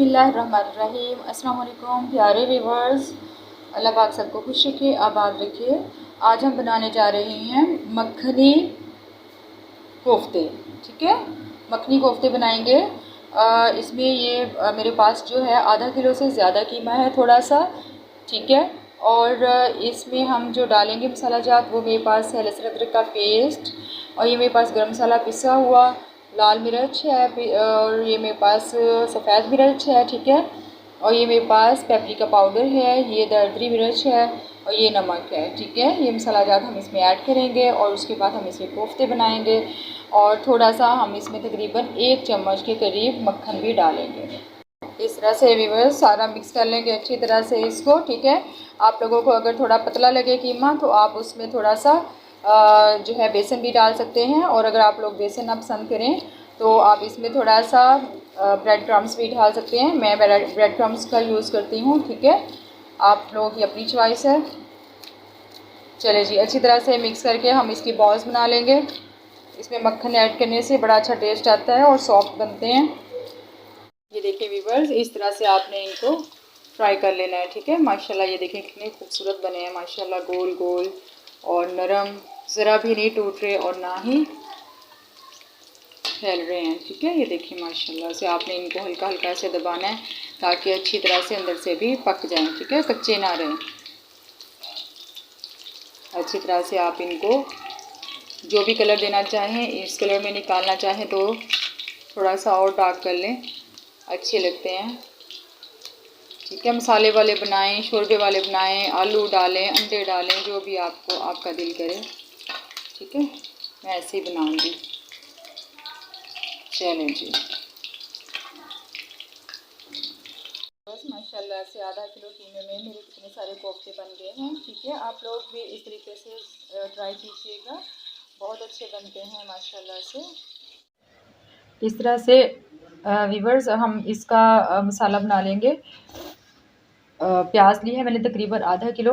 बिस्मिल्लाहिर्रहमानिर्रहीम। अस्सलाम वालेकुम प्यारे व्यूअर्स, अल्लाह पाक सबको खुश रखे, आबाद रखे। आज हम बनाने जा रहे हैं मखनी कोफ्ते। ठीक है, मखनी कोफ्ते बनाएंगे। इसमें ये मेरे पास जो है आधा किलो से ज़्यादा कीमा है थोड़ा सा। ठीक है, और इसमें हम जो डालेंगे मसाला जात वो मेरे पास है लहसुन अदरक का पेस्ट, और ये मेरे पास गरम मसाला पिसा हुआ, लाल मिर्च है, और ये मेरे पास सफ़ेद मिर्च है। ठीक है, और ये मेरे पास पेपरिका पाउडर है, ये दरदरी मिर्च है, और ये नमक है। ठीक है, ये मसाला जात हम इसमें ऐड करेंगे और उसके बाद हम इसमें कोफ्ते बनाएंगे, और थोड़ा सा हम इसमें तकरीबन 1 चम्मच के करीब मक्खन भी डालेंगे। इस तरह से व्यूअर्स सारा मिक्स कर लेंगे अच्छी तरह से इसको। ठीक है, आप लोगों को अगर थोड़ा पतला लगे कीमा तो आप उसमें थोड़ा सा जो है बेसन भी डाल सकते हैं, और अगर आप लोग बेसन ना पसंद करें तो आप इसमें थोड़ा सा ब्रेड क्रम्स भी डाल सकते हैं। मैं ब्रेड क्रम्स का यूज़ करती हूँ। ठीक है, आप लोगों की अपनी चॉइस है। चले जी, अच्छी तरह से मिक्स करके हम इसकी बॉल्स बना लेंगे। इसमें मक्खन ऐड करने से बड़ा अच्छा टेस्ट आता है और सॉफ्ट बनते हैं। ये देखिए व्यूअर्स, इस तरह से आपने इनको फ्राई कर लेना है। ठीक है, माशाल्लाह ये देखें कितने खूबसूरत बने हैं माशाल्लाह, गोल गोल और नरम, ज़रा भी नहीं टूट रहे और ना ही फैल रहे हैं। ठीक है, ये देखिए माशाल्लाह से आपने इनको हल्का हल्का से दबाना है ताकि अच्छी तरह से अंदर से भी पक जाएं। ठीक है, कच्चे ना रहें। अच्छी तरह से आप इनको जो भी कलर देना चाहें, इस कलर में निकालना चाहें तो थोड़ा सा और डार्क कर लें, अच्छे लगते हैं। ठीक है, मसाले वाले बनाएं, शोरबे वाले बनाएं, आलू डालें, अंडे डालें, जो भी आपको आपका दिल करे। ठीक है, मैं ऐसे ही बनाऊंगी। चलें जी, बस माशाल्लाह से आधा किलो कीमे में मेरे कितने सारे कोफ्ते बन गए हैं। ठीक है, आप लोग भी इस तरीके से ट्राई कीजिएगा, बहुत अच्छे बनते हैं माशाल्लाह से। इस तरह से व्यूअर्स हम इसका मसाला बना लेंगे। प्याज ली है मैंने तकरीबन आधा किलो,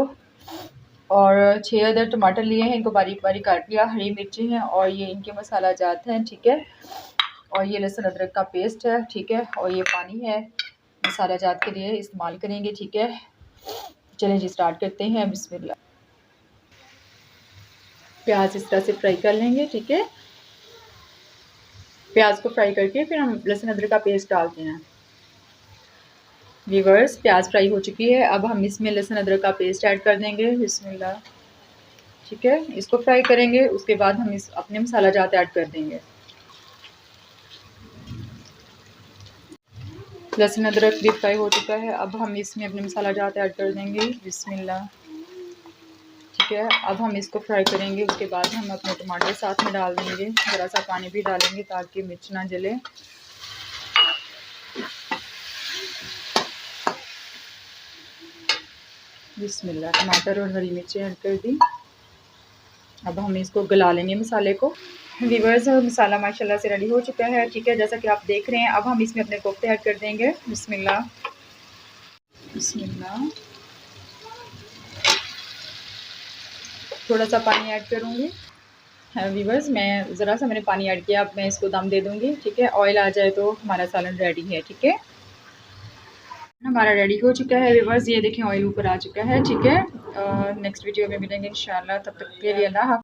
और 6 अदर टमाटर लिए हैं, इनको बारीक बारीक काट लिया, हरी मिर्ची हैं, और ये इनके मसाला जात हैं। ठीक है, और ये लहसुन अदरक का पेस्ट है। ठीक है, और ये पानी है मसाला जात के लिए इस्तेमाल करेंगे। ठीक है, चलें जी स्टार्ट करते हैं। बिस्मिल्लाह। प्याज इस तरह से फ्राई कर लेंगे। ठीक है, प्याज को फ्राई करके फिर हम लहसुन अदरक का पेस्ट डालते हैं। व्यूअर्स, प्याज फ्राई हो चुकी है, अब हम इसमें लहसुन अदरक का पेस्ट ऐड कर देंगे। बिस्मिल्लाह। ठीक है, इसको फ्राई करेंगे, उसके बाद हम इस अपने मसाला जात ऐड कर देंगे। लहसुन अदरक भी फ्राई हो चुका है, अब हम इसमें अपने मसाला जात ऐड कर देंगे। बिस्मिल्लाह। ठीक है, अब हम इसको फ्राई करेंगे, उसके बाद हम अपने टमाटर साथ में डाल देंगे, ज़रा सा पानी भी डालेंगे ताकि मिर्च ना जले। बिस्मिल्लाह। टमाटर और हरी मिर्ची ऐड कर दी, अब हम इसको गला लेंगे मसाले को। व्यूअर्स, मसाला माशाल्लाह से रेडी हो चुका है। ठीक है, जैसा कि आप देख रहे हैं, अब हम इसमें अपने कोफ्ते ऐड कर देंगे। बिस्मिल्लाह। बिस्मिल्लाह। थोड़ा सा पानी ऐड करूँगी। व्यूअर्स, मैं ज़रा सा मैंने पानी ऐड किया, अब मैं इसको दम दे दूँगी। ठीक है, ऑयल आ जाए तो हमारा सालन रेडी है। ठीक है, हमारा रेडी हो चुका है व्यूअर्स, ये देखें ऑयल ऊपर आ चुका है। ठीक है, नेक्स्ट वीडियो में मिलेंगे इंशाल्लाह, तब तक के लिए अल्लाह हाफ़िज़।